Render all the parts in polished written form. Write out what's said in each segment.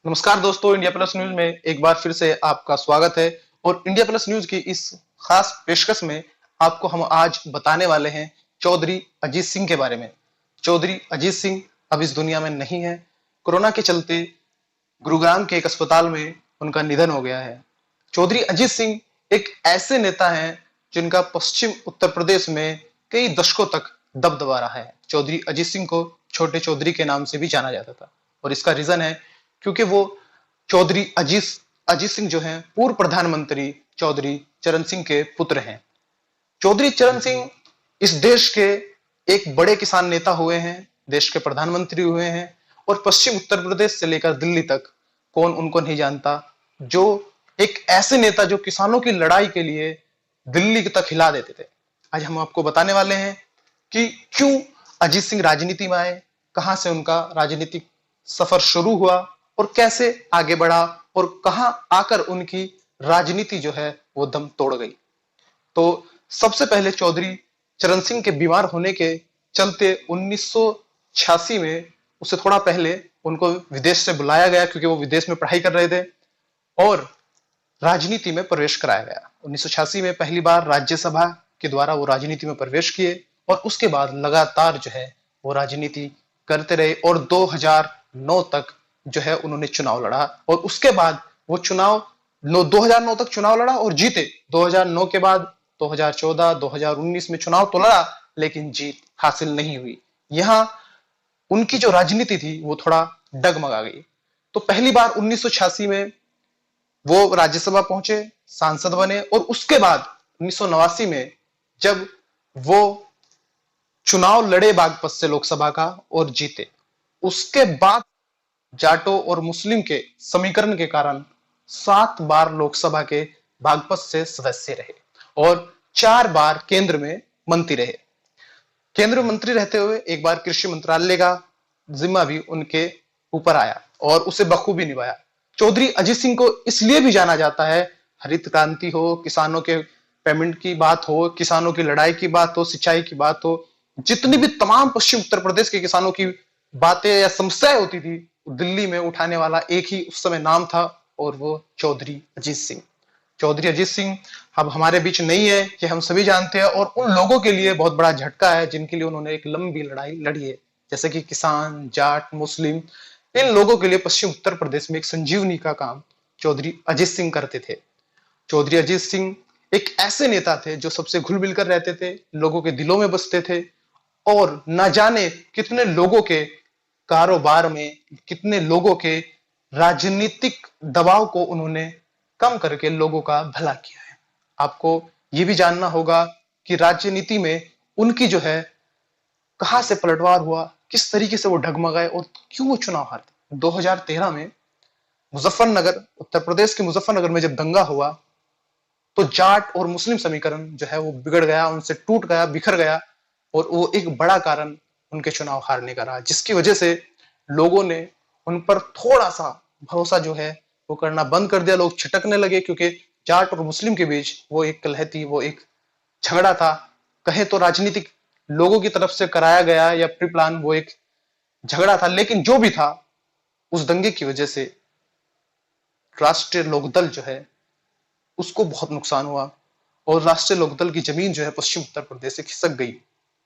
नमस्कार दोस्तों, India plus news में एक बार फिर से आपका स्वागत है। और इंडिया प्लस न्यूज की इस खास पेशकश में आपको हम आज बताने वाले हैं चौधरी अजीत सिंह के बारे में। चौधरी अजीत सिंह अब इस दुनिया में नहीं है। कोरोना के चलते गुरुग्राम के एक अस्पताल में उनका निधन हो गया है। चौधरी अजीत सिंह एक ऐसे नेता हैं जिनका पश्चिम उत्तर प्रदेश में कई दशकों तक दबदबा रहा है। चौधरी अजीत सिंह को छोटे चौधरी के नाम से भी जाना जाता था और इसका रीजन है क्योंकि वो चौधरी अजीत अजीत सिंह जो हैं पूर्व प्रधानमंत्री चौधरी चरण सिंह के पुत्र हैं। चौधरी चरण सिंह इस देश के एक बड़े किसान नेता हुए हैं, देश के प्रधानमंत्री हुए हैं और पश्चिम उत्तर प्रदेश से लेकर दिल्ली तक कौन उनको नहीं जानता। जो एक ऐसे नेता जो किसानों की लड़ाई के लिए दिल्ली तक हिला देते थे। आज हम आपको बताने वाले हैं कि क्यों अजीत सिंह राजनीति में आए, कहां से उनका राजनीतिक सफर शुरू हुआ और कैसे आगे बढ़ा और कहां आकर उनकी राजनीति जो है वो दम तोड़ गई। तो सबसे पहले चौधरी चरण सिंह के बीमार होने के चलते 1986 में, उससे थोड़ा पहले उनको विदेश से बुलाया गया क्योंकि वो विदेश में पढ़ाई कर रहे थे और राजनीति में प्रवेश कराया गया। 1986 में पहली बार राज्यसभा के द्वारा वो राजनीति में प्रवेश किए और उसके बाद लगातार जो है वो राजनीति करते रहे और 2009 तक जो है उन्होंने चुनाव लड़ा और उसके बाद वो 2009 तक चुनाव लड़ा और जीते। 2009 के बाद 2014, 2019 में चुनाव तो लड़ा लेकिन जीत हासिल नहीं हुई। यहां उनकी जो राजनीति थी वो थोड़ा डगमगा गई। तो पहली बार 1986 में वो राज्यसभा पहुंचे, सांसद बने और उसके बाद 1989 में जब वो चुनाव लड़े बागपत से लोकसभा का और जीते, उसके बाद जाटों और मुस्लिम के समीकरण के कारण 7 बार लोकसभा के बागपत से सदस्य रहे और 4 बार केंद्र में मंत्री रहे। केंद्र मंत्री रहते हुए एक बार कृषि मंत्रालय का जिम्मा भी उनके ऊपर आया और उसे बखूबी निभाया। चौधरी अजीत सिंह को इसलिए भी जाना जाता है, हरित क्रांति हो, किसानों के पेमेंट की बात हो, किसानों की लड़ाई की बात हो, सिंचाई की बात हो, जितनी भी तमाम पश्चिम उत्तर प्रदेश के किसानों की बातें या समस्याएं होती थी, दिल्ली में उठाने वाला एक ही उस समय नाम था और वो चौधरी अजीत सिंह। चौधरी अजीत सिंह अब हमारे बीच नहीं है, ये हम सभी जानते हैं और उन लोगों के लिए बहुत बड़ा झटका है जिनके लिए उन्होंने एक लंबी लड़ाई लड़ी है, जैसे कि किसान, जाट, मुस्लिम। इन लोगों के लिए पश्चिम उत्तर प्रदेश में एक संजीवनी का काम चौधरी अजीत सिंह करते थे। चौधरी अजीत सिंह एक ऐसे नेता थे जो सबसे घुल मिल कर रहते थे, लोगों के दिलों में बसते थे और न जाने कितने लोगों के कारोबार में, कितने लोगों के राजनीतिक दबाव को उन्होंने कम करके लोगों का भला किया है। आपको ये भी जानना होगा कि राजनीति में उनकी जो है कहां से पलटवार हुआ, किस तरीके से वो डगमगाए और क्यों वो चुनाव हारे। 2013 में मुजफ्फरनगर, उत्तर प्रदेश के मुजफ्फरनगर में जब दंगा हुआ तो जाट और मुस्लिम समीकरण जो है वो बिगड़ गया, उनसे टूट गया, बिखर गया और वो एक बड़ा कारण उनके चुनाव हारने का रहा, जिसकी वजह से लोगों ने उन पर थोड़ा सा भरोसा जो है वो करना बंद कर दिया। लोग छिटकने लगे क्योंकि जाट और मुस्लिम के बीच वो एक कलह थी, वो एक झगड़ा था। कहे तो राजनीतिक लोगों की तरफ से कराया गया या प्री प्लान वो एक झगड़ा था, लेकिन जो भी था उस दंगे की वजह से राष्ट्रीय लोकदल जो है उसको बहुत नुकसान हुआ और राष्ट्रीय लोकदल की जमीन जो है पश्चिम उत्तर प्रदेश से खिसक गई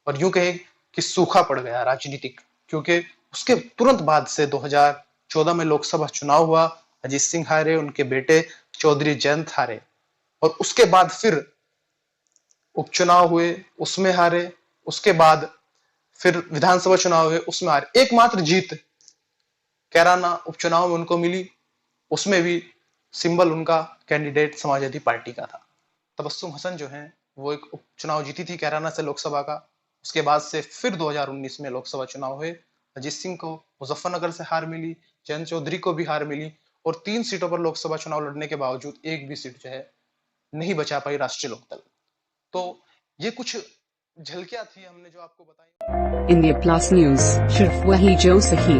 और यूं कहे कि सूखा पड़ गया राजनीतिक, क्योंकि उसके तुरंत बाद से 2014 में लोकसभा चुनाव हुआ, अजीत सिंह हारे, उनके बेटे चौधरी जयंत हारे और उसके बाद फिर उपचुनाव हुए, उसमें हारे, उसके बाद फिर विधानसभा चुनाव हुए, उसमें हारे। एकमात्र जीत कैराना उपचुनाव में उनको मिली, उसमें भी सिंबल उनका कैंडिडेट समाजवादी पार्टी का था। तबस्सुम हसन जो है वो एक उपचुनाव जीती थी कैराना से लोकसभा का। उसके बाद से फिर 2019 में लोकसभा चुनाव हुए, अजीत सिंह को मुजफ्फरनगर से हार मिली, जयंत चौधरी को भी हार मिली और 3 सीटों पर लोकसभा चुनाव लड़ने के बावजूद एक भी सीट जो है नहीं बचा पाई राष्ट्रीय लोकदल। तो ये कुछ झलकियां थी हमने जो आपको बताई। इंडिया प्लस न्यूज, सिर्फ वही जो सही।